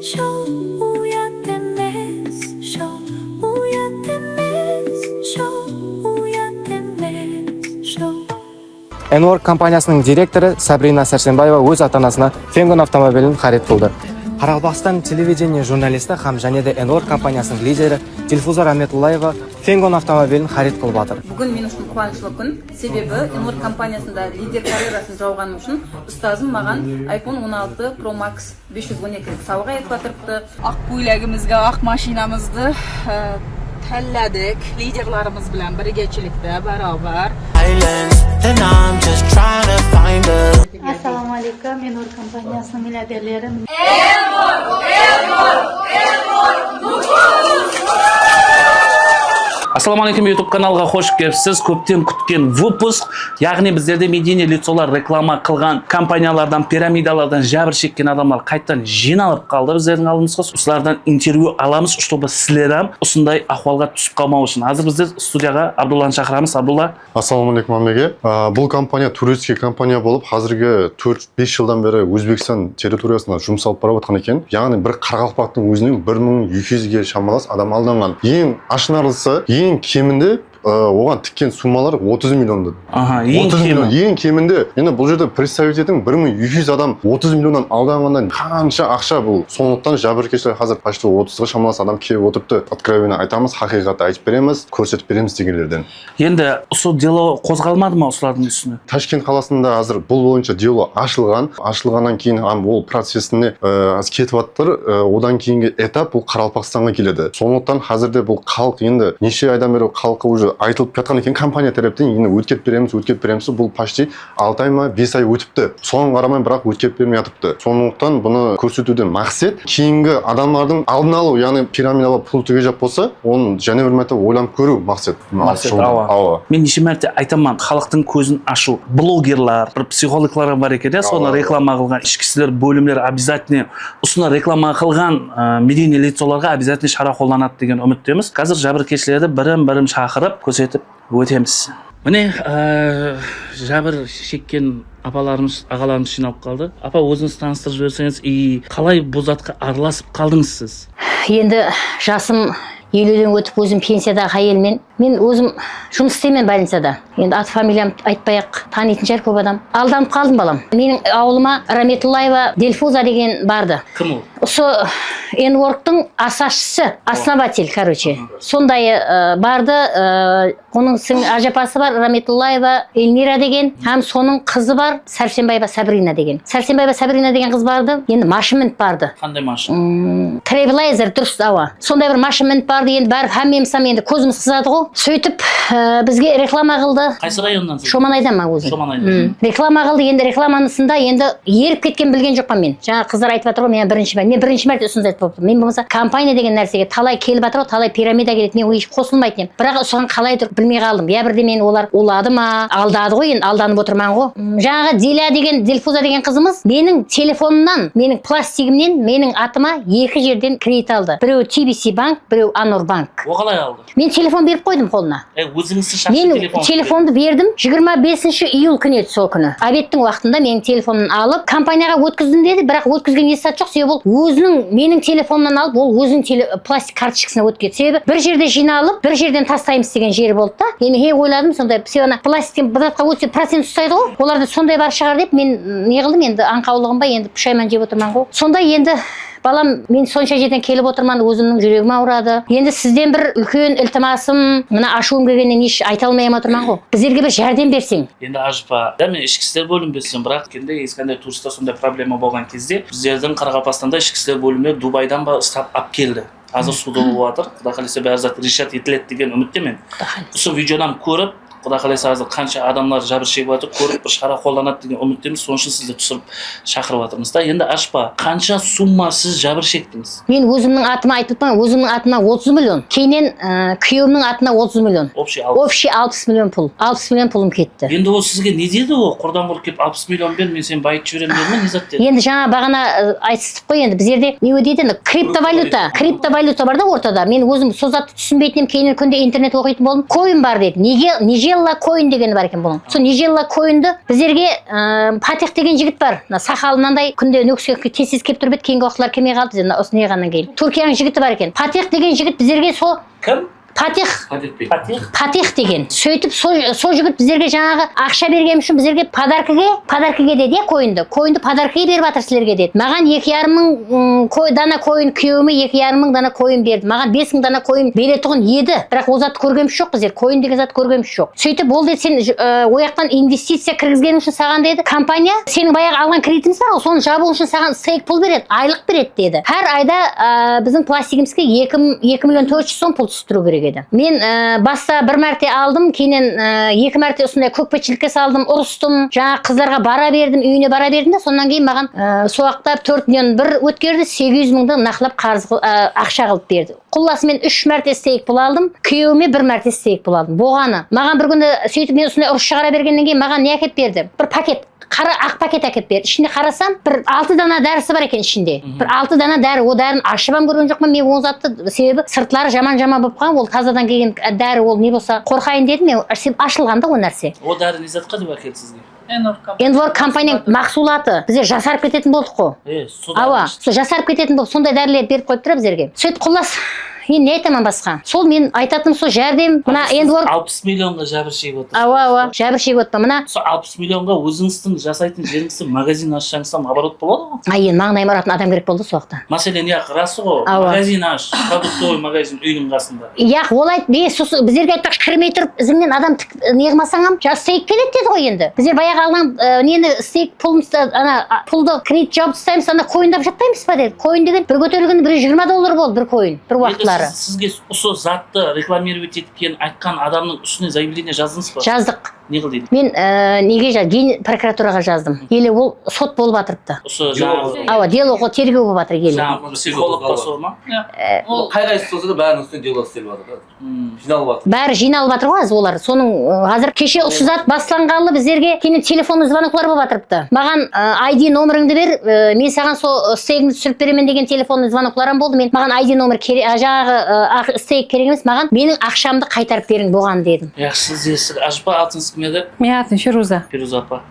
Show uyat emes, show uyat emes, show uyat emes, show. Enwork компаниясының директоры Сабрина Сәрсенбаева өз ата-анасына Фенгон автомобилін xarid qildi. Қарақалпақстан телевидение журналисті һәм және де Enwork компаниясының лидері Дилфуза Раметуллаева Фенгон автомобилін xarid qilib жатыр. Бүгін мен үшін қуанышлы күн, себебі Enwork компаниясында лидер карьерасын жауғаным үшін ұстазым маған iPhone 16 Pro Max 512 сауға етіп жатырыпты. Ақ көйлегімізге, ақ машинамызды тәлләдік, лидерларымыз білән біргечілікті бәрабар. Assalamu alaikum, Enwork kompaniyasының milliarderlari. Ассаламалейкум, YouTube каналға қош келіпсіз. Көптен күткен выпуск, яғни біздерде медийный лицолар реклама қылған компаниялардан, пирамидалардан жәбір шеккен адамдар қайттан жиналып қалды біздердің алдымызға. Осылардан интервью аламыз, чтобы сіздер осындай ахуалға түсіп қалмау үшін. Қазір біздер студияға Абдулланы шақырамыз. Абдулла. Ассаламалейкум Амеге. Бұл компания туристский компания болып, қазіргі 4-5 жылдан бері Өзбекстан территориясына жұмсалып бара жатқан екен. Яғни бір Қарақалпақтың өзінен 1200-ге шамалас адам алданған. Ең ашынарлысы, ең кемінде оған тіккен суммалар 30 миллионды. Ең кемінде. Енді бұл жерде представить етің 1200 адам 30 миллионнан алданғаннан қанша ақша бұл. Сондықтан жәбіркешілер қазір почти 30-ға шамалас адам келіп отырыпты. Откровенно айтамыз, хақиқатты айтып береміз, көрсетіп береміз дегендерден. Енді осы дело қозғалмады ма осылардың үстіне? Ташкент қаласында қазір бұл бойынша дело ашылған. Ашылғаннан кейін бұл процесіне кетіп жатыр. Одан кейінгі этап бұл Қарақалпақстанға келеді. Сондықтан қазірде бұл халық енді неше айдан бері халқы уже айтылып жатқан екен, компания тараптан енді өткеп береміз. Бұл почти 6 ай ма 5 ай өтіпті. Соған қарамай бірақ өткеп бермей жатыпты. Сондықтан бұны көрсетуден мақсат кейінгі адамдардың алдын алу, яғни пирамидалы пул төгежап болса, оны және бір мәрте ойланып көру мақсат. Мен неше мәрте айтамын, халықтың көзін ашу. Блогерлар, бір психологлар бар екен, соны реклама қылған ішкі істер бөлімдері обязательно осыны реклама қылған медийный лицоларға обязательно шара қолданады деген үміттеміз. Қазір жәбіркешілерді бірін шақырып көрсетіп өтеміз. Міне жәбір шеккен апаларымыз, ағаларымыз жиналып қалды. Апа, өзіңіз таныстырып жіберсеңіз, қалай бұл затқа араласып қалдыңыз сіз? Енді жасым 50-ден өтіп өзім пенсиядағы әйелмен. Мен өзім жұмыс істеймін больницада. Енді аты фамилиям айтпай-ақ танитын шығар көп адам. Алданып қалдым балам. Менің ауылыма Раметуллаева Дилфуза деген барды. Кім ол? Осы Enwork'тың асашысы, основатель, короче. Сондай барды, оның ажапасы бар, Раметуллаева Эльмира деген, һәм соның қызы бар, Сәрсенбаева Сабрина деген. Сәрсенбаева Сабрина деген қыз барды, енді машина мініп барды. Қандай машина? Trailblazer, дұрыс, ауа. Сондай бір машина мініп барды, енді бәрі һәммемсам енді көзіміз қызады ғой. Сөйтіп бізге реклама қылды. Қайсы районнан сіз? Шоманайдан ма өзі? Шоманайдан. Реклама қылды, енді рекламанысында енді еріп кеткен білген жоқпын мен. Жаңа қыздар айтып жатыр ғой, мен бірінші мәрте ұсыныс айтып отырмын. Мен болмаса компания деген нәрсеге талай келіп жатыр ғой, талай пирамида келеді, мен қосылмайтын едім. Бірақ соған қалай тұр білмей қалдым. Я бірде мен олар улады ма, алдады ғой, енді алданып отырман ғой. Жаңағы Дилфуза деген қызымыз менің телефонымнан, менің пластигімнен, менің атыма 2 жерден кредит алды. Біреу TBC банк, біреу Анор банк. О қалай алды? Мен телефон беріп қойдым қолына. Өзіңізсіз шақсы Мен телефон? телефонды бердім. 25 июль күні еді сол күні. Обедтің уақытында менің телефонын алып, компанияға өткіздім деді, бірақ өткізген есат жоқ. Себебі ол өзінің менің телефонымнан алып, ол өзінің пластик карточкасына өткізді. Себебі бір жерде жиналып, бір жерден тастаймыз деген жері болды да. Мен ойладым, сондай псевдона пластиктен бұратқа өтсе процент ұстайды ғой. Оларды сондай бар шығар деп мен не қылдым, енді аңқаулығым ба, енді пұшайман жеп отырман ғой. Сонда енді балам, мен сонша жерден келіп отырман, өзімнің жүрегім ауырады. Енді сізден бір үлкен ілтимасым, мына ашуым келгеннен еш айта алмай отырман ғой. Біздерге бір жәрдем берсең. Енді ажпа, мен ішкі істер бөлінбесем, бірақ кенде ешқандай туристер сондай проблема болған кезде, біздердің Қарақалпақстанда ішкі істер бөліміне Дубайдан ба ұстап алып келді. Қазір суда болып жатыр. Құда қаласа бәрі зат решат етіледі деген үміттемін. Осы видеодан көріп, Құда қаласа қазір қанша адамдар жәбір шегіп жатыр, көріп бір шара қолданады деген үміттеміз. Соның үшін сізді түсіріп шақырып жатырмыз да. Енді ашпа, қанша сумма сіз жәбір шектіңіз? Мен өзімнің атыма айтып тұрмын, өзімнің атыма 30 миллион. Кейіннен күйеуімнің атына 30 миллион. Общий 60 миллион пул. 60 миллион пулым кетті. Енді ол сізге не деді ол? Құрдан құр келіп 60 миллион бер, мен сен байытып жіберемін деді ме, не зат деді? Енді жаңа бағана айтыстық қой, енді біздерде не дейді, криптовалюта бар да ортада. Мен өзім сол затты түсінбейтінім, кейіннен күнде интернет оқитын болдым. Койын бар деді. Неге Нижелла Коин дегені бар екен бұның. Сол Нижелла Коинді біздерге Патих деген жігіт бар. Сақалы мынандай күнде нөксіге тез келіп тұрып еді, кейінгі уақытлар келмей қалды. Осы неғаннан кейін. Түркияның жігіті бар екен. Патих деген жігіт біздерге сол Кім? Патих деген. Сөйтіп сол жігіт біздерге жаңағы ақша берген үшін біздерге подаркіге деді, Коинді подаркіге беріп жатыр сілерге деді. Маған 2,5 мың дана коин, күйеуіме 2,5 мың дана коин берді. Маған 5 мың дана коин беретұғын еді. Бірақ ол затты көргеніміз жоқ біздер. Коин деген затты көргеніміз жоқ. Сөйтіп ол деді, сен ояқтан инвестиция кіргізген үшін саған деді, компания сенің баяғы алған кредитіміз бар, соны жабу үшін саған стейк пул береді, айлық береді деді. Әр айда біздің пластигімізге 2 миллион 400 сом пул түстіру керек. Мен баста бір мәрте алдым, кейінен 2 мәрте осындай көкпетшілікке салдым, ұрыстым, жаңа қыздарға бара бердім, үйіне бара бердім да, сондан кейін маған соғақтап 4 миллион бір өткерді, 800 мыңды нақылап ақша қылып берді. Құлласы мен 3 мәрте стейк пул алдым, күйеуіме 1 мәрте стейк пул алдым. Боғаны. Маған бір күні сөйтіп мен осындай ұрыс шығара бергеннен кейін маған не әкеп берді? Бір пакет. Ақ пакет әкеп берді. Ішінде қарасам, бір 6 дана дәрісі бар екен ішінде. Бір 6 дана дәрі, ол дәрін ашып көрген жоқпын, мен ол затты, себебі сыртлары жаман болып қалған, ол тазадан келген дәрі, ол не болса қорқайын дедім, мен ашылғанда ол нәрсе. О дәрі не затқа деп әкелді сізге? Энвор компанияның мақсулаты. Біздер жасарып кететін болдық қой. Ауа, жасарып кететін болып, сондай дәрілер беріп қойып тұра біздерге. Сөйт құлас. Енді не айтамын басқа? Сол мен айтатыным сол жәрдем, мына Эндвор 60 миллионға жәбір шегіп отырсыз. Ауа, жәбір шегіп отырмын. Мына сол 60 миллионға өзіңіздің жасайтын жеріңізді магазин ашсаңыз оборот болады ғой? Енді маған айыратын адам керек болды сол уақытта. Мәселен, расы ғой, магазин аш, продуктовый магазин үйдің қасында. Ол біздерге айтпақшы кірмей тұрып, ізіңнен адам неғымасаңам, стейк келеді деді ғой енді. Біздер баяғы алған нені стейк пулды кредит жауып тастаймыз, анда коиндап жатпаймыз ба деді. Коин деген бір көтерілгенде $120 болды бір коин, бір уақытлары. Сізге осы затты рекламировать еткен айтқан адамның үстіне заявление жаздыңыз ба? Жаздық. Не қылды? Мен неге жаздым? Прокуратураға жаздым. Еле ол сот болып жатырыпты. Осы жаңағы Ауа, дело тергеу болып жатыр еле. Жаңағы психолог па сол ма? Ол қай-қайсысы болса да бәрінің үстіне дело істеліп жатыр. Жиналып жатыр. Бәрі жиналып жатыр ғой олар. Соның қазір кеше осы зат басталғалы біздерге кейін телефон звоноклар болып жатырыпты. Маған ID номеріңді бер, мен саған сол стейкті түсіріп беремін деген телефон звонокларым болды. Мен маған ID номер жаңағы стейк керек емес, маған менің ақшамды қайтарып берің болған дедім. Сіз ажба атыңыз кім еді? Менің атым Фируза. Фируза апа.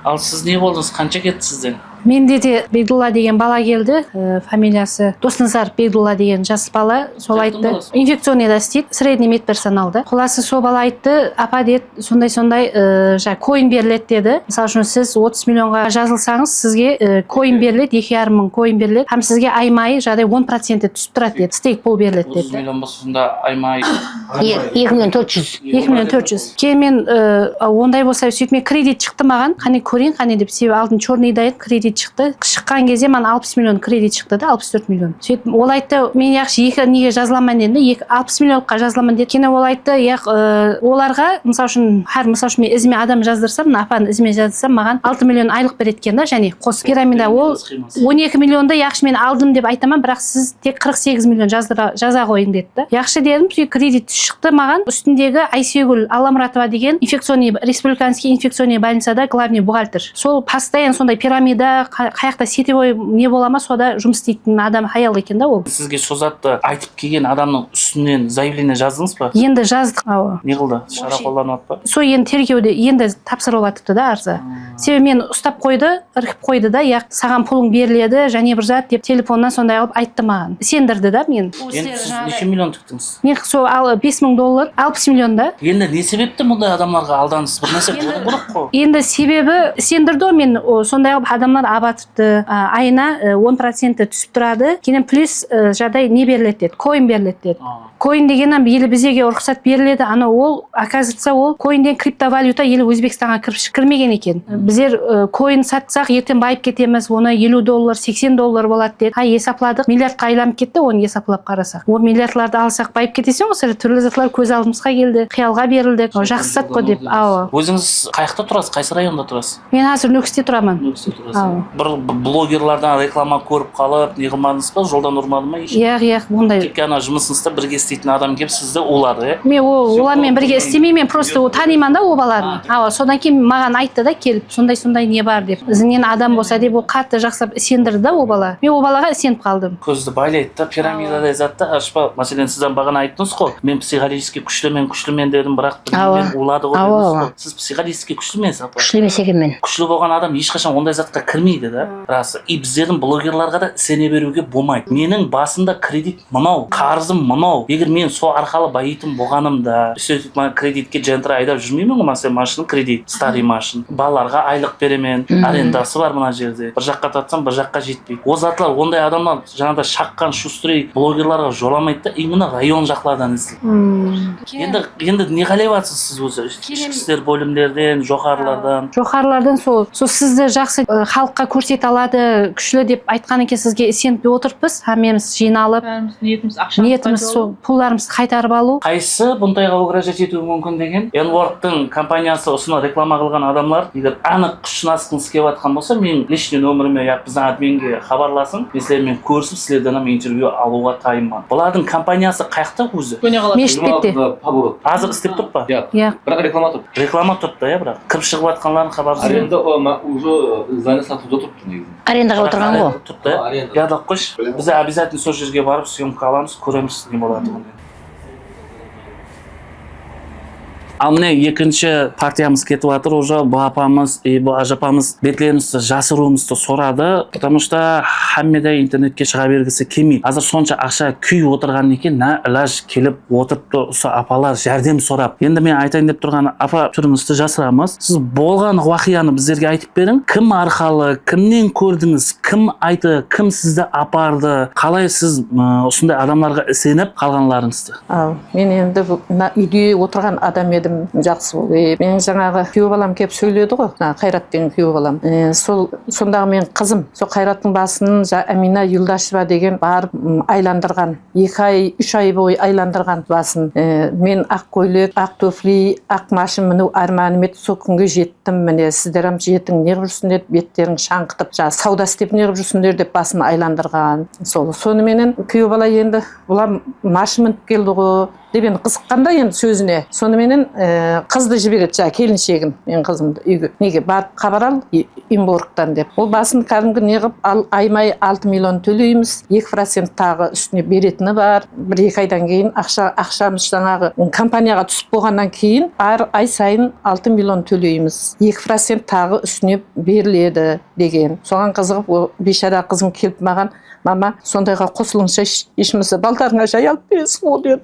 Ал сіз не болдыңыз? Қанша кетті сізден? Менде де Бейдулла деген бала келді, фамилиясы Досназар Бейдулла деген жас бала, сол айтты. Инфекционныйда істейді, средний медперсоналда. Құласы сол бала айтты, апа деді, сондай коин беріледі деді. Мысалы үшін сіз 30 миллионға жазылсаңыз, сізге коин беріледі, 2,5 мың коин беріледі. Һәм сізге аймай 10% түсіп тұрады деді. Стейк пул беріледі деді. 30 миллион болса сонда аймай 2 миллион 400. 2 миллион 400. Кейін мен ондай болса сөйтіп кредит шықты маған, қане көрейін, қане деп, себебі алдын черныйда еді, кредит шықты. Шыққан кезде маған 60 миллион кредит шықты да, 64 миллион. Сөйтіп ол айтты, мен яқшы неге жазыламын деді, 60 миллионға жазыламын деді. Кейін ол айтты, оларға, мысалы үшін мен ізіме адам жаздырсам, апаның ізіме жаздырсам, маған 6 миллион айлық береді екен да, және қос пирамида ол 12 миллионды яқшы мен алдым деп айтамын, бірақ сіз тек 48 миллион жаза қойын деді. Яқшы дедім, кредит шықты маған. Үстіндегі Айсегүл Аламұратова деген республиканский инфекционный больницада главный бухгалтер. Сол постоянно сондай пирамида, қаяқта сетевой не бола ма, сода жұмыс істейтін адам аял екен да ол. Сізге сол затты айтып келген адамның үстінен заявление жаздыңыз ба? Енді жаздық. Не қылды? Шара қолданып па? Сол енді тергеуде енді тапсырылып жатыпты да арызы. Себебі мен ұстап қойды, іркіп қойды да, саған пулың беріледі, және бір зат деп телефоннан сондай алып айтты маған. Сендірді да мен. Енді сіз неше миллион тіктіңіз? Мен сол $5,000, 60 миллион да. Енді не себепті мұндай адамларға алдансыз? Бір нәрсе болу керек қой. Енді себебі сендірді, мен сондай адамдар абатыпты, айына 10% түсіп тұрады. Кейін плюс не беріледі деді, коин беріледі деді. Коин дегеннен елі бізге рұқсат беріледі, ана ол, оказывается, ол коинден криптовалюта елі Өзбекстанға кірмеген екен. Біздер коин сатсақ, ертең байып кетеміз, оны $50, $80 болады деді. Есапладық, миллиардқа айланып кетті, оны есаплап қарасақ. Ол миллиардларды алсақ байып кетесің, осы түрлі затлар көз алдымызға келді, қиялға берілді, жақсы сат қой деп. Өзіңіз қаяқта тұрасыз, қайсы районда тұрасыз? Мен қазір Нөкісте тұрамын. Нөкісте тұрасыз. бір блогерлардан реклама көріп қалып не қылмадыңыз ба, жолдан ұрмады ма еш? Иә, ондай. Тек ана жұмысыңызда бірге істейтін адам келіп сізді улады, Мен олармен бірге істемеймін, мен просто танимын да о баланы. Содан кейін маған айтты да келіп, сондай не бар деп. Ізіңнен адам болса деп, ол қатты жақсап сендірді да о бала. Мен о балаға сеніп қалдым. көзді байлайды да, пирамидадай затты ашпа. Мәселен, сізден бағана айттыңыз ғой, мен психологически күштімен дедім, бірақ мен улады ғой дедіңіз ғой. Сіз психологически күштіменсіз, апа. Күшлі емес екенмін. Күшлі болған адам ешқашан ондай затқа кірмейді да. Расы. И біздердің блогерларға да сене беруге болмайды. Менің басымда кредит мынау, қарызым мынау. Егер мен сол арқалы байитын болғанымда, сөйтіп кредитке жантыра айдап жүрмеймін ғой, мәселен, машина кредит, старый машина. Балаларға айлық беремен, арендасы бар мына жерде. Бір жаққа татсам, бір жаққа жетпейді. Ол затлар ондай адамдар жаңағыда шаққан шустрый блогерларға жоламайды да, именно район жақлардан іздейді. Енді не қалайватсыз сіз өзі? Ішкі істер бөлімдерден, Жоғарылардан сол сізді жақсы халыққа көрсете алады, күшлі деп айтқан екен, сізге сеніп отырыппыз. Хамеміз жиналып, ниетіміз сол пуларымызды қайтарып алу. Қайсы бұндайға угрожать етуі мүмкін деген? N-Word-тың компаниясы осыны реклама қылған адамдар, егер анық күшін асқыңыз келіп жатқан болса, мен личный нөміріме біздің админге хабарласын, мен көрсіп, сіздерден интервью алуға дайынмын. Бұлардың компаниясы қайықта өзі? Мешітпетте. Азыр істеп тұр па? Иә. Бірақ реклама тұр. Реклама тұрды да, бірақ кіріп шығып жатқанларын хабарсыз. Аренда уже здание сатуда тұрыпты негізі. Арендаға отырған ғой. Тұрды, ұялдап қойшы. Біз обязательно сол жерге барып съемка аламыз, көреміз не болады. Ал міне екінші партиямыз кетіп жатыр, уже бұл апамыз, бұл ажапамыз бетлерімізді жасыруымызды сұрады, потому что хаммеде интернетке шыға бергісі келмейді. Азыр сонша ақша күй отырған екен, на ілаж келіп отырыпты, осы апалар жәрдем сұрап. Енді мен айтайын деп тұрған, апа түріңізді жасырамыз. Сіз болған уақияны біздерге айтып берің. Кім арқалы, кімнен көрдіңіз, кім айты, кім сізді апарды, қалай сіз осындай адамларға сеніп қалғанларыңызды? Мен енді үйде отырған адам едім, жақсы болды. Мен жаңағы күйеу балам келіп сөйледі ғой, Қайрат деген күйеу балам. Сондағы мен қызым, сол Қайраттың басын Амина Юлдашева деген барып айландырған. 2 ай, 3 ай бойы айландырған басын. Мен ақ көйлек, ақ туфли, ақ машин міну арманым еді. Сол күнге жеттім. Міне сіздер жетің, неғып жүрсіңдер, беттерің шаңқытып, сауда істеп неғып жүрсіңдер деп басын айландырған. Соныменен күйеу бала енді бұлар машин мініп келді ғой деп енді қызыққанда енді сөзіне. Соныменен қызды жібереді, келіншегін, мен қызымды үйге. Неге барып хабар ал Имборгтан деп. Ол басын кәдімгі неғып аймай 6 миллион төлейміз, 2% тағы үстіне беретіні бар. 1-2 айдан кейін ақшамыз жаңағы компанияға түсіп болғаннан кейін ай сайын 6 миллион төлейміз, 2% тағы үстіне беріледі деген. Соған қызығып, ол бейшара қызым келіп маған, мама, сондайға қосылыңызшы, ешмесе балдарыңа жай алып бересің ол деді.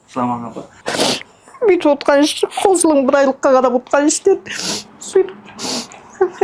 Сламан апа. Бүйтіп отқан ішті, қосылың бір айлыққа қарап отқан ішті. Сөйтіп,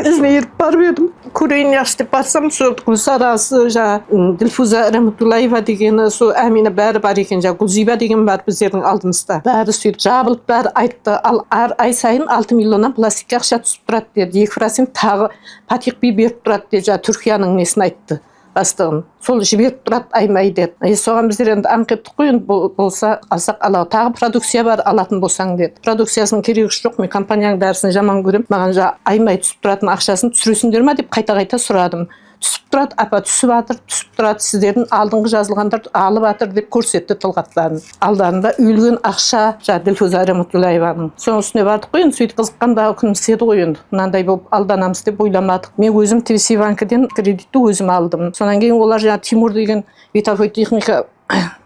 ізіне еріп барып едім. Көрейін яқшы деп барсам, сол Гүлсарасы, Дилфуза Раматуллаева дегені, сол Әмина бәрі бар екен, Гүлзиба деген бар біздердің алдымызда. Бәрі сөйтіп жабылып бәрі айтты, ал ай сайын 6 миллионнан пластикке ақша түсіп тұрады деді. 2% тағы патик би беріп тұрады деді, Түркияның несін айтты. Бастығын. Сол жіберіп тұрады аймай деді. Соған біздер енді анкеттік қой, болса алсақ алау. Тағы продукция бар, алатын болсаң деді. Продукциясының керегі жоқ, мен компанияның бәрісін жаман көрем. Маған аймай түсіп тұратын ақшасын түсіресіңдер ма деп қайта сұрадым. Түсіп тұрады, апа түсіп жатыр, түсіп тұрады, сіздердің алдыңғы жазылғандар алып жатыр деп көрсетті тылғаттарын. Алдарында үйілген ақша, Дилфуза Раматуллаеваның. Соның үстіне бардық қой, сөйтіп қызыққандағы күніміз еді ғой енді. Мынандай болып алданамыз деп ойламадық. Мен өзім ТВС банкіден кредитті өзім алдым. Сонан кейін олар Тимур деген бетовой техника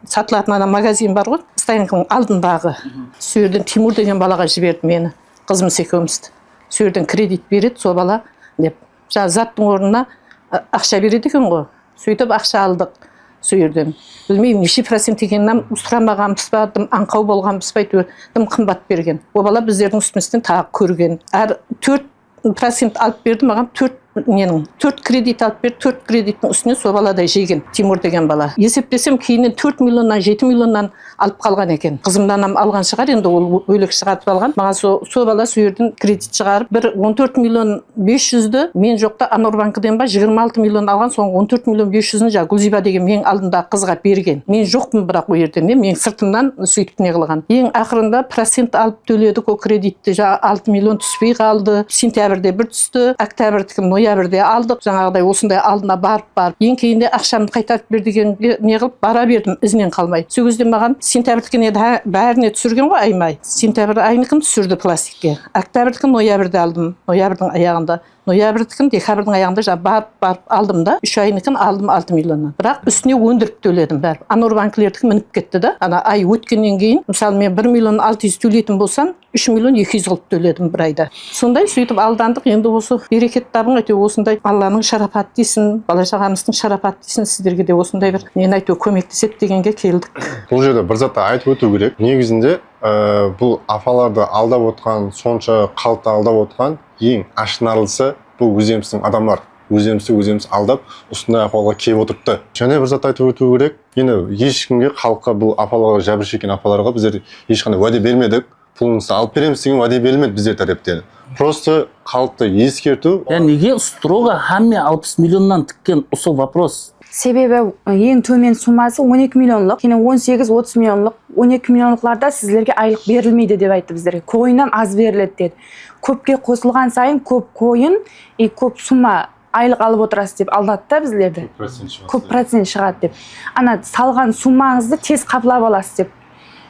сатылатын ана магазин бар ғой, стоянканың алдындағы. Сол жерден Тимур деген балаға жіберді мені, қызымыз екеумізді. Сол жерден кредит береді сол бала деп. Заттың орнына ақша береді екен ғой. Сөйтіп ақша алдық сол жерден. Білмеймін, неше процент екенін сұрамағанбыз ба, аңқау болғанбыз ба, тым қымбат берген. Ол бала біздердің үстімізден тағы көрген. Әр 4% алып берді, маған менің 4 кредит алып берді, 4 кредиттің үстіне сол баладай жеген, Тимур деген бала. Есептесем кейіннен 4 миллионнан 7 миллионнан алып қалған екен. Қызымдан алған шығар, енді ол бөлек шығарып алған. Маған сол бала сол жерден кредит шығарып, бір 14 миллион 500-ді мен жоқта Анорбанкіден ба 26 миллион алған, соңғы 14 миллион 500-ні жаңа Гүлзиба деген менің алдымдағы қызға берген. Мен жоқпын бірақ ол жерде, мен сыртымнан сөйтіп не қылған. Ең ақырында процент алып төледік, ол кредитті жаңа 6 миллион түспей қалды. Сентябрьде бір түсті, октябрьдікі ноябрьде алдық. Жаңағыдай осындай алдына барып. Ең кейінде ақшамды қайтарып бер дегенге не қылып бара бердім, ізінен қалмай. Сол кезде маған сентябрьдікіне бәріне түсірген ғой аймай. Сентябрь айыныкын түсірді пластикке. Октябрьдікін ноябрьде алдым, ноябрьдің аяғында. Ноябрьдікін декабрьдің аяғында жаңа барып алдым да, 3 айыныкын алдым 6 миллионнан. Бірақ үстіне өндіріп төледім бәрі. Анорбанкілердікі мініп кетті да. Ана ай өткеннен кейін, мысалы мен 1 миллион 600 төлейтін болсам, 3 миллион 200 қылып төледім бір айда. Сондай сөйтіп алдандық. Енді осы берекет табың әйтеуір осындай Алланың шарапаты дейсін, бала шағамыздың шарапаты дейсін, сіздерге де осындай бір нені әйтеуір көмектеседі дегенге келдік. Бұл жерде бір затты айтып өту керек. Негізінде бұл апаларды алдап отқан, сонша қалыпты алдап отқан ең ашынарлысы бұл өзіміздің адамдар. Өзіміз алдап, осындай апалға келіп отырыпты. Және бір зат айтып өту керек. Енді ешкімге, халыққа, бұл апаларға, жәбір шеккен апаларға біздер ешқандай уәде бермедік. Пулыңызды алып береміз деген уәде берілмеді біздер тараптан. Просто халықты ескерту. Неге строго хамме 60 миллионнан тіккен осы вопрос? Себебі ең төмен суммасы 12 миллионлық, кейін 18-30 миллионлық. 12 миллионлықларда сіздерге айлық берілмейді деп айтты біздерге. Қойыннан аз беріледі деді. Көпке қосылған сайын көп қойын, көп сумма айлық алып отырасыз деп алдады да біздерді. Көп процент шығады деп. Ана салған суммаңызды тез қаплап аласыз деп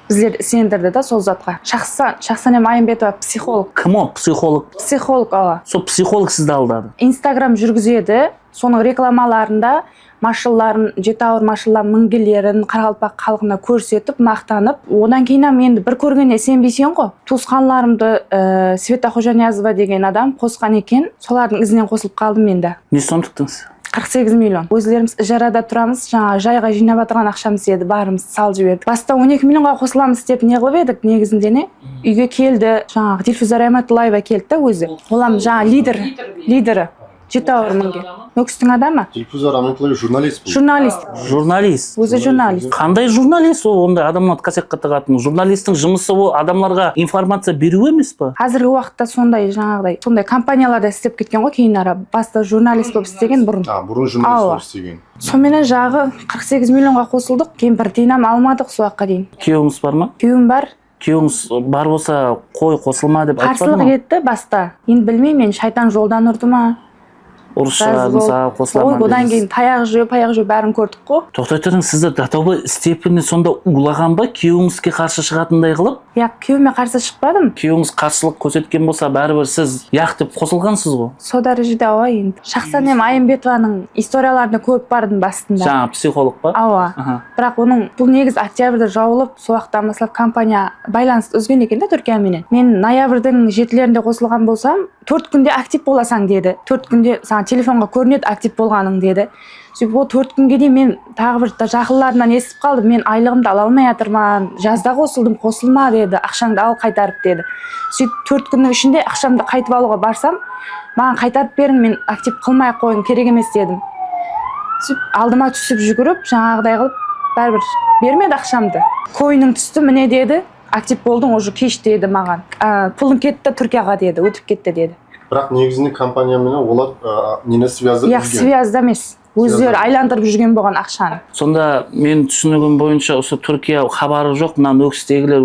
біздер сендірді да сол затқа. Шахсанем Айымбетова психолог. Кім ол психолог? Психолог, ала. Сол психолог сізді алдады. Инстаграм жүргізеді, соның рекламаларында машыларын, жетауыр машылар мінгелерін Қарақалпақ халқына көрсетіп, мақтанып, одан кейін енді бір көргенде сенбейсің ғой. Туысқанларымды Света Хожаниязова деген адам қосқан екен, солардың ізінен қосылып қалдым мен де. Не сом тіктіңіз? 48 миллион. Өзлеріміз ижарада тұрамыз, жаңа жайға жинап отырған ақшамыз еді, барымыз сал жібердік. Баста 12 миллионға қосыламыз деп не қылып едік, негізінде не? Үйге келді, жаңағы Дильфуза Рахматуллаева келді да өзі. Олам жаңа лидері. Жетауыр мінге. Өкістің адамы? Дильфуза Рахматуллаева журналист бұл. Журналист. Өзі журналист. Қандай журналист ол? Ондай адамнан касекқа тығатын. Журналистің жұмысы ол адамларға информация беру емес па? Қазіргі уақытта сондай компанияларда істеп кеткен ғой, кейін ара. Баста журналист болып істеген бұрын. Бұрын журналист болып істеген. Сонымен жағы 48 миллионға қосылдық, кейін бір тиынам алмадық сол уақытқа дейін. Күйеуіңіз бар ма? Күйеуім бар. Күйеуіңіз бар болса, қой қосылма деп айтпады ма? Қарсылық етті баста. Енді білмеймін, мен шайтан жолдан ұрды ма? Ұрысшыға қосыламын. Одан кейін таяқ жеу бәрін көрдік қой. Тоқтай тұрың, сізді датабы степені сонда улаған ба, күйеуіңізге қарсы шығатындай қылып? Күйеуіме қарсы шықпадым. Күйеуіңіз қарсылық көрсеткен болса, бәрібір сіз деп қосылғансыз ғой. Сол дәрежеде ауа енді. Шахсанем Айымбетованың историяларына көп бардым басында. Жаңа психолог па? Ауа. Бірақ оның бұл негіз октябрьде жауылып, сол уақытта мысалы компания байланысты үзген екен да Түркияменен. Мен ноябрьдің 7-лерінде қосылған болсам, 4 күнде актив боласаң деді. 4 күнде саған телефонға көрінеді актив болғаның деді. Сөйтіп ол 4 күнге дейін мен тағы бір жақындарымнан естіп қалдым. Мен айлығымды ала алмай жатырмын. Жазда қосылдым, қосылма деді. Ақшаңды ал қайтарып деді. Сөйтіп 4 күннің ішінде ақшамды қайтып алуға барсам, маған қайтарып берің, мен актив қылмай қойын, керек емес дедім. Сөйтіп алдыма түсіп жүгіріп, жаңағыдай қылып, бәрібір бермеді ақшамды. Койының түсті, міне деді. Актив болдың, уже кеш деді маған. Пулың кетті Түркияға деді, өтіп кетті деді. Бірақ негізінде компаниямен олар нені связда жүрген? Связда емес. Өздері айландырып жүрген болған ақшаны. Сонда мен түсінігім бойынша осы Түркия хабары жоқ, мына өкістегілер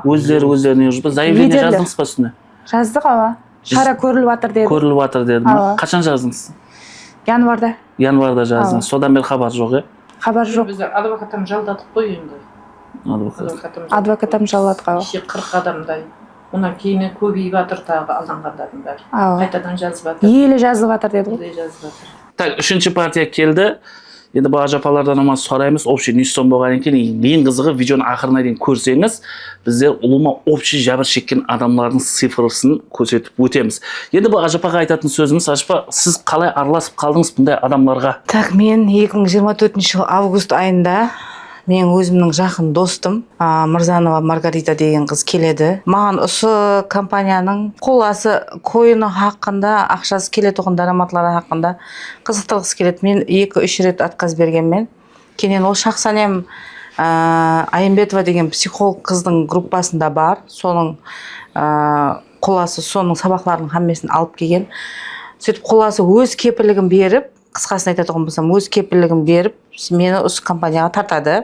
өздеріне жүріп, заявление жаздыңыз ба үстіне? Жаздық, ава. Шара көріліп жатыр деді. Көріліп жатыр деді. Қашан жаздыңыз? Январда. Январда жаздыңыз. Содан бері хабар жоқ, Хабар жоқ. Біз адвокатам жалдадық қой енді. Адвокатам жалдадық, ава. 40 адамдай. Онан кейін көбейіп жатыр тағы алданғандардың бәрі. Қайтадан жазып жатыр. Елі жазып жатыр деді ғой. Так, үшінші партия келді. Енді бұл ажапалардан аман сұраймыз. Общий не сом болған екен. Ең қызығы видеоның ақырына дейін көрсеңіз, біздер ұлыма общий жәбір шеккен адамлардың цифрысын көрсетіп өтеміз. Енді бұл ажапаға айтатын сөзіміз, ажапа, сіз қалай араласып қалдыңыз бұндай адамларға? Так, мен 2024 август айында мен өзімнің жақын достым Мырзанова Маргарита деген қыз келеді. Маған осы компанияның қоласы койыны хақында, ақшасы келетұғын дараматлары хақында қызықтырғысы келеді. Мен 2-3 рет отказ бергенмен. Кенен ол шақсанем Айымбетова деген психолог қыздың группасында бар. Соның қоласы соның сабақларының хаммесін алып келген. Сөйтіп қоласы өз кепілігін беріп, қысқасын айтатұғын болсам, өз кепілігін беріп, мені осы компанияға тартады.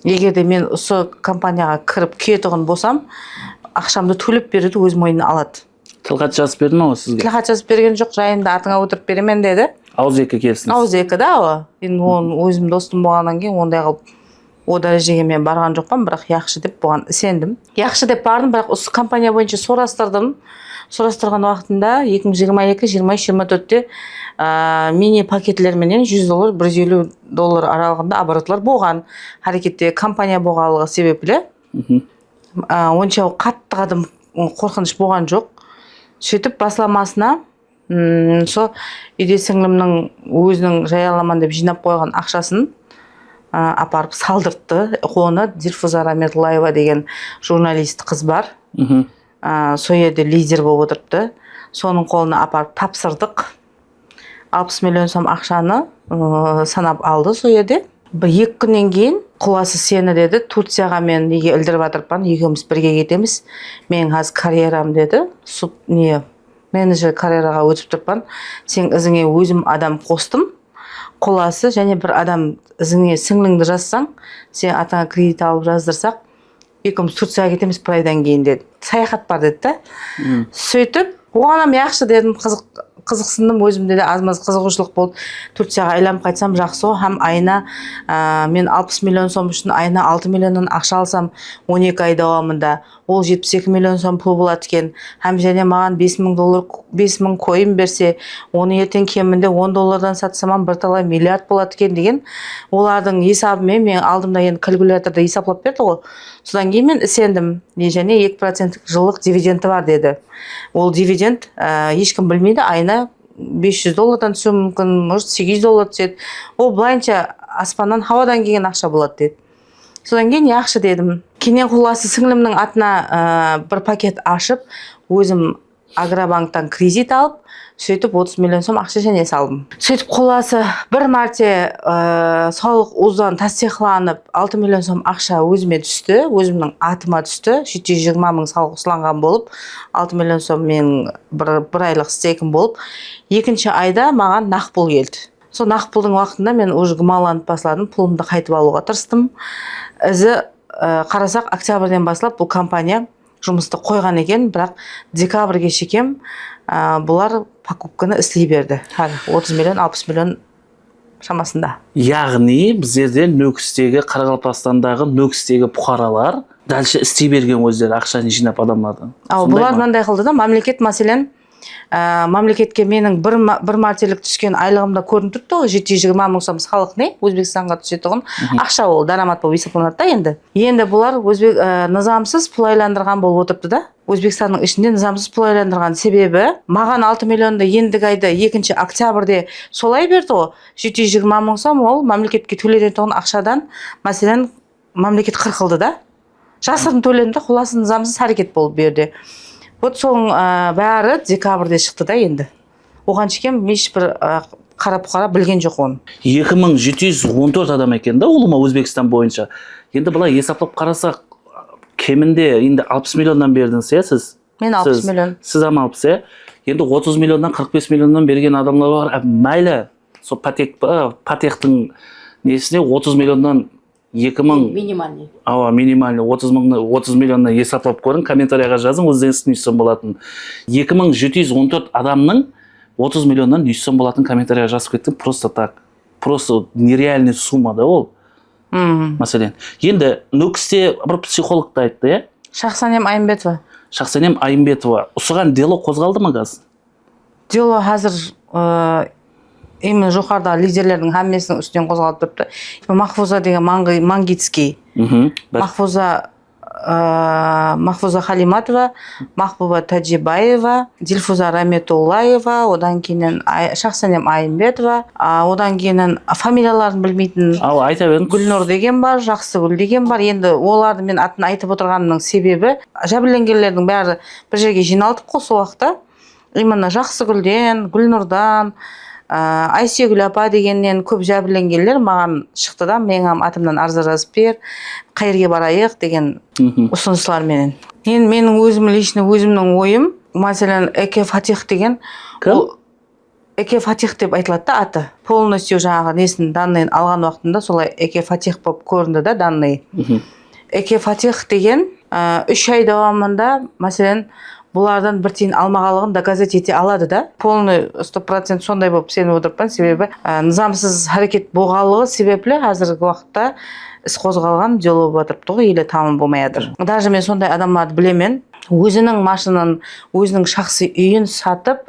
Егер де мен осы компанияға кіріп кетуғын болсам, ақшамды төлеп беруді өз мойнына алады. Тілхат жазып берді ме о сізге? Тілхат жазып берген жоқ, жайында артыңа отырып беремен деді. Ауызекі келсін. Ауызекі да о. Енді оның өзім достым болғаннан кейін ондай қылып о дәрежеге мен барған жоқпын, бірақ яқшы деп бұған сендім. Яқшы деп бардым, бірақ осы компания бойынша сұрастырдым. Сұрастырған уақытында 2022, 23, 24-те мини пакетлерменен $100, $150 аралығында оборотлар болған. Харекетте компания болғалығы себеплі. Онша қатты қадым қорқыныш болған жоқ. Сөйтіп басламасына үйде сіңлімнің өзінің жаяламан деп жинап қойған ақшасын апарып салдыртты. Оны Дильфуза Раметуллаева деген журналист қыз бар. Сол жерде лидер болып отырыпты. Соның қолына апарып тапсырдық. 60 миллион сом ақшаны санап алды сол жерде. 2 күннен кейін құласы сені деді, Турцияға мен неге ілдіріп жатырпан, екеуміз бірге кетеміз. Мен қазір карьерам деді. Менеджер карьераға өтіп тұрпан. Сен ізіңе өзім адам қостым. Қоласы және бір адам ізіңе сіңліңді жазсаң, сен атаңа кредит алып жаздырсақ, екеуміз Турцияға кетеміз бір айдан кейін деді. Саяхат бар деді. Сөйтіп, оғанам яқшы дедім, қызықсындым, өзімде де аз-маз қызығушылық болды. Турцияға айланып қайтсам жақсы, һәм айына мен 60 миллион сом үшін айына 6 миллионнан ақша алсам 12 ай давамында ол 72 миллион сом пұл болады екен. Һәм және маған $5,000 койын берсе, оны ертең кемінде $10 сатсам бірталай миллиард болады екен деген. Олардың есабымен мен алдымда енді калькуляторда есаплап берді ғой. Содан кейін мен сендім. Және 2% жылдық дивиденді бар деді. Ол дивиденд ешкім білмейді, айына $500 түсуі мүмкін, может $800 түседі. Ол былайынша аспаннан хауадан келген ақша болады деді. Содан кейін яқшы дедім. Кенен құласы сіңлімнің атына бір пакет ашып, өзім Агробанктан кредит алып, сөйтіп 30 миллион сом ақша және салдым. Сөйтіп қоласы бір мәрте саулық ұздан тастиқланып 6 миллион сом ақша өзіме түсті, өзімнің атыма түсті. 720 мың салық ұсыланған болып, 6 миллион сом мен бір айлық стейкім болып, екінші айда маған нақпұл келді. Сол нақпұлдың уақытында мен уже гымаланып басладым, пұлымды қайтып алуға тырыстым. Ізі қарасақ, октябрьден басылап бұл компания жұмысты қойған екен, бірақ декабрьге шекем бұлар покупканы істей берді. 30 миллион, 60 миллион шамасында. Яғни біздерде Нөкістегі, Қарақалпақстандағы Нөкістегі бұқаралар дальше істей берген өздері ақшаны жинап адамдардан. Бұлар мынандай қылды да, мемлекет мәселен мемлекетке менің бір мәртелік түскен айлығымда көрініп тұрды ғой, 720 мың сом салық не Өзбекстанға түсетұғын ақша ол дарамат болып есептелінеді да енді. Енді бұлар низамсыз пұл айландырған болып отырыпты да. Өзбекстанның ішінде низамсыз пұл айландырған себебі маған 6 миллионды ендігі айда 2 октябрьде солай берді ғой. 720 мың сом ол мемлекетке төленетін ақшадан мәселен мемлекет қырқылды да. Жасырын төленді, қоласы низамсыз әрекет болып берді. Вот соның бәрі декабрьде шықты да енді. Оған шекем ешбір қара-бұқара білген жоқ оны. 2714 адам екен да олыма Өзбекстан бойынша. Енді бұлай есаплап қарасақ, кемінде енді 60 миллионнан бердіңіз, сіз? Мен 60 миллион. Сіз 60, енді 30 миллионнан 45 миллионнан берген адамлар бар. Мәйлі, сол патектің несіне 30 миллионнан 2000 минимальный. Минимальный 30 миллионнан есаплап көрін, комментарияға жазың, өздеріңіз нүйсін болатын. 2714 адамның 30 миллионнан нүйсін болатын комментарияға жазып кеттім, просто так. Просто нереальный сумма да ол. Мәселен. Енді Нөкісте бір психологты айтты, Шахсанем Айымбетова. Шахсанем Айымбетова. Осыған дело қозғалды ма қазір? Дело қазір именно жоғарда лидерлердің хаммесінің үстінен қозғалып тұрыпты. Махфуза деген Мангицкий. Махфуза Махфуза Халиматова, Махбуба Таджибаева, Дильфуза Раметуллаева, одан кейінен Шахсанем Айымбетова, одан кейінен фамилияларын білмейтін Ал айта беріңіз. Гүлнұр деген бар, Жақсыгүл деген бар. Енді оларды мен атын айтып отырғанымның себебі жәбірленгендердің бәрі бір жерге жиналдық қой сол уақытта. Именно Жақсыгүлден, Гүлнұрдан, Айсегүл апа дегеннен көп жәбірленгендер маған шықты да, менің атымнан арыз жазып бер, қайерге барайық деген ұсыныстарменен. Менің өзімнің ойым, мәселен Эке Фатих деген, Эке Фатих деп айтылады да аты. Полностью жаңағы несін данныйын алған уақытында солай Эке Фатих болып көрінді да данный. Эке Фатих деген 3 ай давамында, мәселен, бұлардан бір тиын алмағалығын доказать ете алады да. Полный 100% сондай болып сеніп отырмын, себебі низамсыз әрекет болғанлығы себеплі қазіргі уақытта іс қозғалған дело болып отырыпты ғой, или тамам болмай жатыр. Даже мен сондай адамдарды білемін. Өзінің машинаны, өзінің шақсы үйін сатып,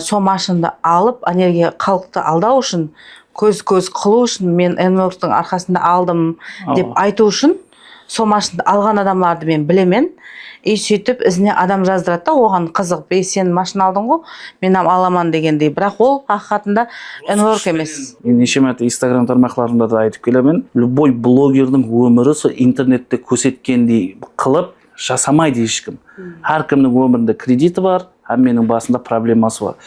сол машинаны алып, анерге халықты алдау үшін, көз қылу үшін, мен Энворктың арқасында алдым деп айту үшін, сол машинаны алған адамдарды мен білемін. И сөйтіп ізіне адам жаздырады да, оған қызық, сен машина алдың ғой, мен аламан дегендей. Бірақ ол ақиқатында Энворк емес. Неше мәрте Instagram тармақтарында да айтып келемін. Любой блогердің өмірі сол интернетте көрсеткендей қылып жасамайды ешкім. Әркімнің өмірінде кредиті бар, әмменің басында проблемасы бар.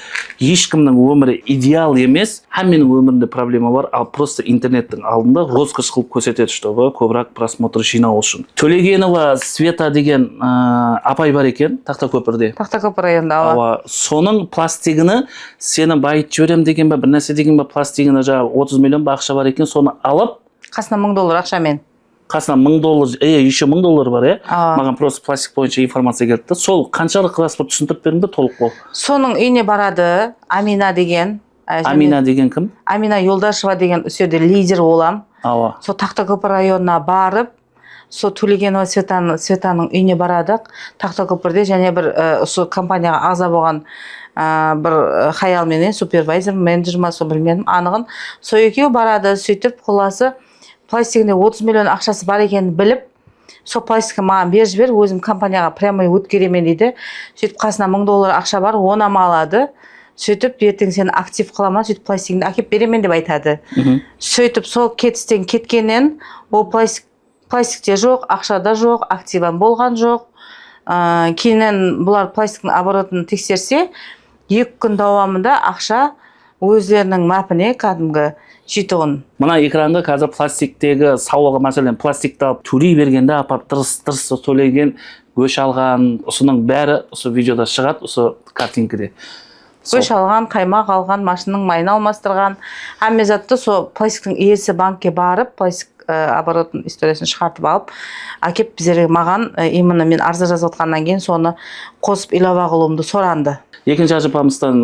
Ешкімнің өмірі идеал емес, әмменің өмірінде проблема бар, ал просто интернеттің алдында роскошь қылып көрсетеді, чтобы көбірек просмотр жинау үшін. Төлегенова Света деген апай бар екен, Тақтакөпірде. Тақтакөпір районында. Соның пластигіні сені байытып жіберем деген бе, бір нәрсе деген бе, пластигіні жаңағы 30 миллион ба ақша бар екен, соны алып, қасына $1000 ақшамен. Қасына $1000, еще $1000 бар, маған просто пластик бойынша информация келді. Сол қаншалық рас бір түсіндіріп беріңдер толық бол. Соның үйіне барады Амина деген. Амина деген кім? Амина Юлдашева деген үсерде лидер олам. Сол Тақтакөпір районына барып, сол Төлегенова Светаның үйіне барадық. Тақтакөпірде және бір сол компанияға ағза болған бір хаялменен супервайзер, менеджер ма, сол білмедім анығын. Сол екеуі барады, сөйтіп қоласы пластигінде 30 миллион ақшасы бар екенін біліп, сол пластикті маған беріп жібер, өзім компанияға прямой өткеремен дейді. Сөйтіп қасына $1000 ақша бар, оны алады. Сөйтіп ертең сені актив қыламын, сөйтіп пластигіңді әкеп беремен деп айтады. Сөйтіп сол кетістен кеткеннен, ол пластикте жоқ, ақшада жоқ, активан болған жоқ. Кейіннен бұлар пластиктің оборотын тексерсе, 2 күн давамында ақша өздерінің мәпіне кәдімгі жетуін. Мына экранда қазір пластиктегі сауалға, мәселен, пластикті алып төлей бергенде апарып тырыс төлеген, өш алған, осының бәрі осы видеода шығады, осы картинкіде. Өш алған, қаймақ алған, машинның майын алмастырған, әмме затты сол пластиктің иесі банкке барып, пластик оборотын историясын шығартып алып, әкеп біздерге маған, именно мен арза жазып отқаннан кейін соны қосып илова қылуымды соранды. Екінші ажыпамыздан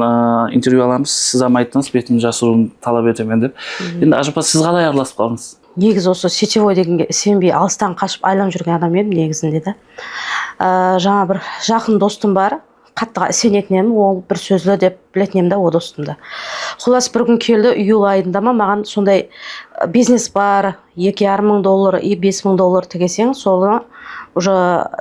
интервью аламыз, сіз айттыңыз, бетімді жасыруын талап етемін деп. Енді ажыпа, сіз қалай араласып қалдыңыз? Негізі осы сетевой дегенге сенбей алыстан қашып айланып жүрген адам едім негізінде де. Жаңа бір жақын достым бар, қатты сенетін едім, ол бір сөзлі деп білетін едім да, о достымды. Құлас бір күн келді, июл айында ма маған сондай бизнес бар, $2,500 и $5,000 тігесең, соны уже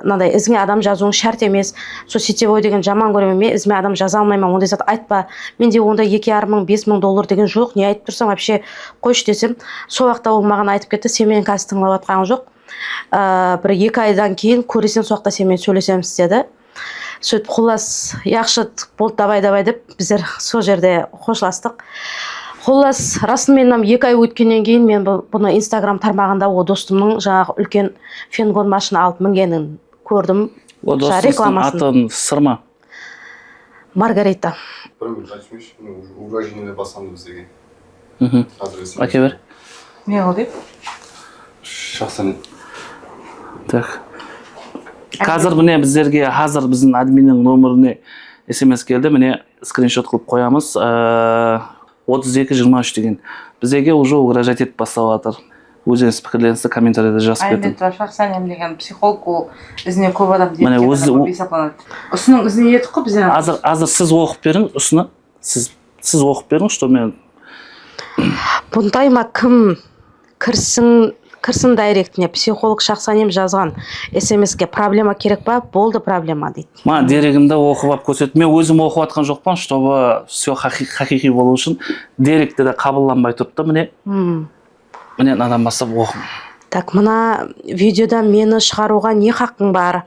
мынандай ізіңе адам жазуың шарт емес. Сол сетевой деген жаман көремін, мен ізіме адам жаза алмаймын, ондай зат айтпа. Менде ондай $2,500-$5,000 деген жоқ, не айтып тұрсаң вообще қойшы десем. Сол уақытта ол маған айтып кетті, сен менің қазір тыңдап жатқаның жоқ. Бір 2 айдан кейін көресен сол уақытта сенімен сөйлесеміз деді. Сөйтіп құлас яқшы болды, давай деп біздер сол жерде қошластық. Қолас, расымен 2 ай өткеннен кейін мен бұны Instagram тармағында о достымның жаңағы үлкен фенгон машина алып мінгенін көрдім. О достымның атын сырма? Маргарита. Бір күн айтсыншы, уважениені басамды біздерге. Әке бер. Не ол деп? Шақсан. Так. Қазір міне біздерге hazır біздің админнің номеріне SMS келді. Міне скриншот қылып қоямыз. 32-23 деген. Біздерге уже угрожать етіп бастап жатыр. Өзіңіз пікірлеріңізді комментарияда жазып кетің. Айымбетова Шахсанем деген психолог, ол ізіне көп адам деп есептелінеді. Осының ізіне еттік қой бізден. Азыр сіз оқып беріңіз, осыны. Сіз оқып беріңіз, что мен... Бұндайма кім кірсін, кірсін дайректіне психолог Шахсанем жазған смске проблема керек па, болды проблема дейді. Ма дерегімді оқып алып көрсетті. Мен өзім оқып атқан жоқпын, чтобы все хақиқи болу үшін деректі де қабылданбай тұрды. Міне надан бастап оқым. Так, мына видеода мені шығаруға не хақың бар?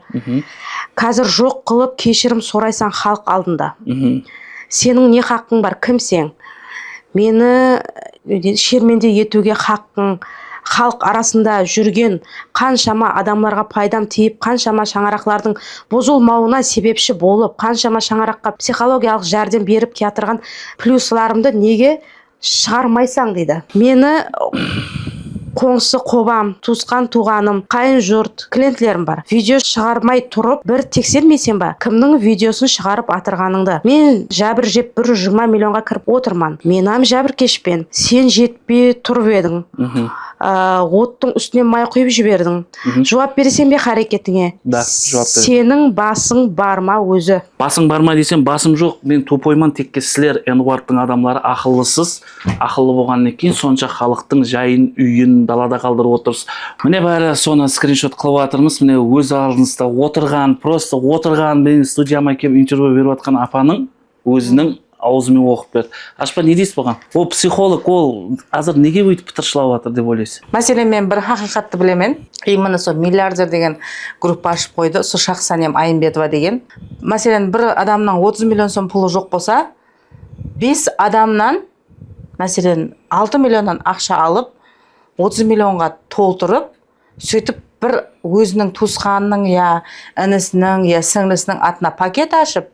Қазір жоқ қылып кешірім сұрайсан халық алдында. Сенің не хақың бар, кімсең? Мені шерменде етуге хақың, халық арасында жүрген қаншама адамларға пайдам тиіп, қаншама шаңырақтардың бұзылмауына себепші болып, қаншама шаңыраққа психологиялық жәрдем беріп келатырған плюсларымды неге шығармайсаң дейді. Мені қоңсы қобам, туысқан туғаным, қайын жұрт, клиентлерім бар. Видео шығармай тұрып, бір тексермесен ба, кімнің видеосын шығарып атырғаныңды. Мен жәбір жеп 120 миллионға кіріп отырман. Менам жәбір кешпен. Сен жетпей тұрып едің. Оттың үстіне май құйып жібердің. Жауап бересен бе харекетіңе? Да, жауап берем. Сенің басың бар ма өзі? Басың бар ма десем, басым жоқ. Мен тупойман, текке сілер Энуардтың адамлары ақыллысыз. Ақыллы болғаннан кейін сонша халықтың жайын, үйін далада қалдырып отырсыз. Міне бәрі соны скриншот қылып жатырмыз. Міне өз алдыңызда отырған, просто отырған, мен студияма келіп интервью беріп жатқан апаның өзінің аузымен оқып берді. Ашпа, не дейсіз бұған? Ол психолог, ол азыр неге өйтіп пытыршылап жатыр деп ойлайсыз? Мәселен, мен бір хақиқатты білемен. Именно сол миллиардер деген группа ашып қойды. Сол Шахсанем Айымбетова деген. Мәселен, бір адамның 30 миллион сом пұлы жоқ болса, 5 адамнан, мәселен, 6 миллионнан ақша алып, 30 миллионға толтырып, сөйтіп бір өзінің туысқанының, я інісінің, я сіңлісінің атына пакет ашып,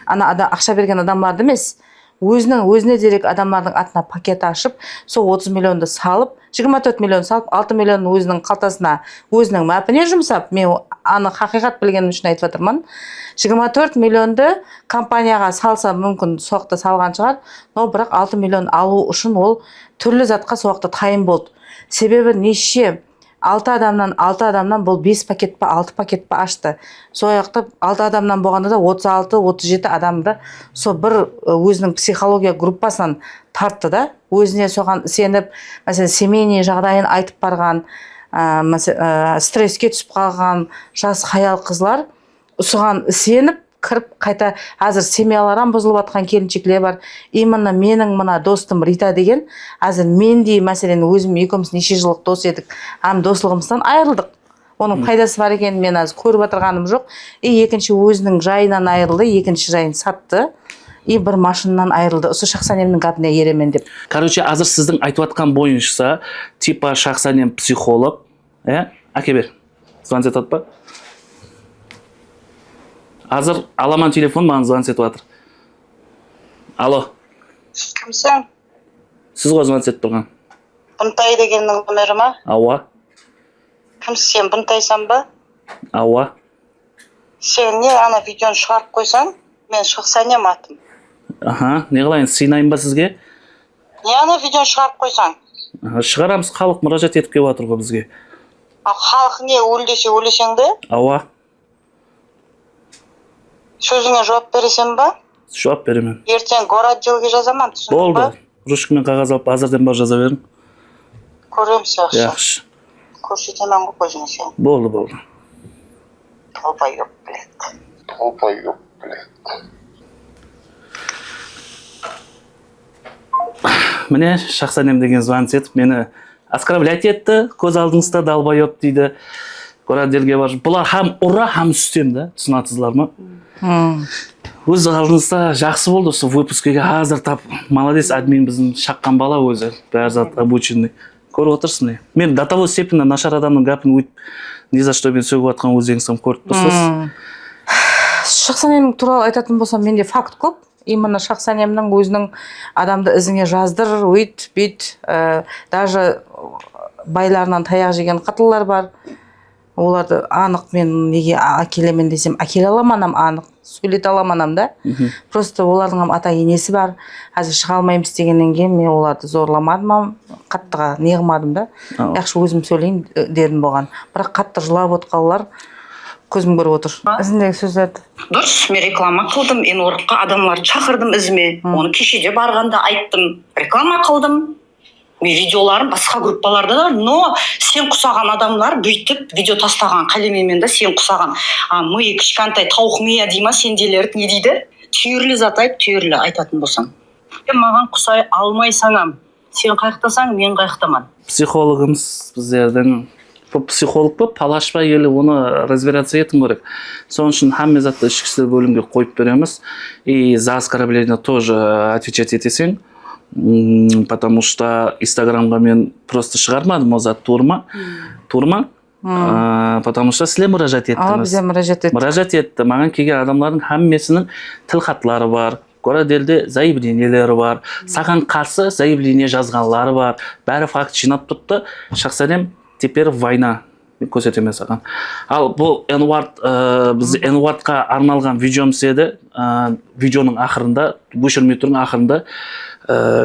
ана ақша берген адамларды емес, өзіне дерек адамлардың атына пакет ашып, сол 30 миллионды салып, 24 миллион салып, 6 миллион өзінің қалтасына, өзінің мәпіне жұмсап, мен аны хақиқат білгенім үшін айтып жатырмын. 24 миллионды компанияға салса мүмкін соқты салған шығар, но бірақ 6 миллион алу үшін ол түрлі затқа соқты тайым болды. Себебі неше 6 адамнан бұл 5 пакет па 6 пакет па ашты. Сояқты 6 адамнан болғанда да 36-37 адамды со бір өзінің психология группасынан тартты да, өзіне соған сеніп, мәселен, семейный жағдайын айтып барған, стресске түсіп қалған жас хаял қызлар соған сеніп кіріп қайта азыр семьялардан бұзылып жатқан келіншектер бар. Именно менің мына достым Рита деген, азыр мендей, мәселен, өзім екеуміз неше жылдық дос едік, достығымыздан айырылдық. Оның пайдасы бар екенін мен азыр көріп отырғаным жоқ. Екінші өзінің жайынан айырылды, екінші жайын сатты. Бір машинынан айырылды. Осы Шахсанемнің атына еремен деп. Короче, азыр сіздің айтып жатқан бойынша, типа Шахсанем психолог, әке бер. Звонить етеді ба? Азыр аламан телефон маған звонить етіп жатыр. Алло. Кімсің? Сіз ғой звонить етіп тұрған. Бұнтай дегеннің номері ма? Ауа. Кімсің сен, Бұнтайсан ба? Ауа. Сен не ана видеоны шығарып қойсаң, мен Шахсанем атым. Аха, не қылайын, сыйнайын ба сізге? Не ана видеоны шығарып қойсаң? Шығарамыз, халық мұражат етіп келіп жатыр ғой бізге. Халық не өлдесе өлесең бе? Ауа. Сөзіңе жауап бересен ба? Жауап беремін. Ертең городделге жазамын, түсіндің ба? Болды. Ручкамен қағаз алып, азырден бар жаза берін. Көреміз, жақсы. Жақсы. Көрсетемін ғой көзіңе сен. Болды. Толпай жоқ білет. Міне Шахсанем деген звонить етіп, мені оскорблять етті, көз алдыңызда далбайып дейді. Городделге бар. Бұлар хам ұра, хам үстем да, түсінатсызлар ма? Өз алдыңызда жақсы болды, осы выпускеге азыр тап. Молодец, админ біздің шаққан бала өзі, бәрі зат обученный. Көріп отырсың не? Мен до того степені нашар адамның гапын өйтіп, не за что мен сөгіп атқан өзіңсім көріп тұрсыз. Шахсанем туралы айтатын болсам, менде факт көп. Именно Шахсанемнің өзінің адамды ізіне жаздыр, өйт, бейт, даже байларынан таяқ жеген қатылар бар. Оларды анық мен неге әкелемен десем, әкеле аламанам анық, сөйлете аламанам да. Просто олардың ата енесі бар. Әзір шыға алмаймыз дегеннен кейін мен оларды зорламадым, қаттыға неғымадым да. Яқшы өзім сөйлейін дедім болған. Бірақ қатты жылап отқалылар көзім көріп отыр. Ізіндегі сөздерді. Дұрыс, мен реклама қылдым, Энуардқа адамларды шақырдым ізіме. Оны кешеде барғанда айттым, реклама қылдым. мен видеоларым басқа группаларда да, но сен құсаған адамдар бүйтіп видео тастаған қалемемен да сен құсаған ми кішкентай тауық мия дей ма сенделер не дейді, түйірлі зат айт, түйірлі айтатын болсаң. Маған құсай алмайсаңам, сен қайықтасаң, мен қайықтаман. Психологымыз біздердің психолог па, палаш па, елі оны разбираться етім керек. Соның үшін хамме затты ішкі істер бөлімге қойып береміз. И за оскорбление тоже отвечать етесең. Потому что инстаграмға мен просто шығармадым ол зат турма. Потому что сіле мұражат еттіңіз. Бізде мұражат етті. Маған келген адамлардың хаммесінің тілхаттылары бар. Гораделде заявлениелері бар. Саған қарсы заявление жазғанлары бар. Бәрі факт жинап тұрды. Шақсанем теперь война көрсетеме саған. Ал бұл біз N-wordқа арналған видеомыз еді. Видеоның ақырында, көшірметінің ақырында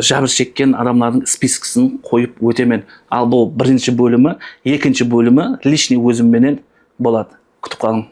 жабыр шеккен адамлардың спискісін қойып өтемен. Ал бұл бірінші бөлімі, екінші бөлімі лишний өзімменен болады. Күтіп қалың.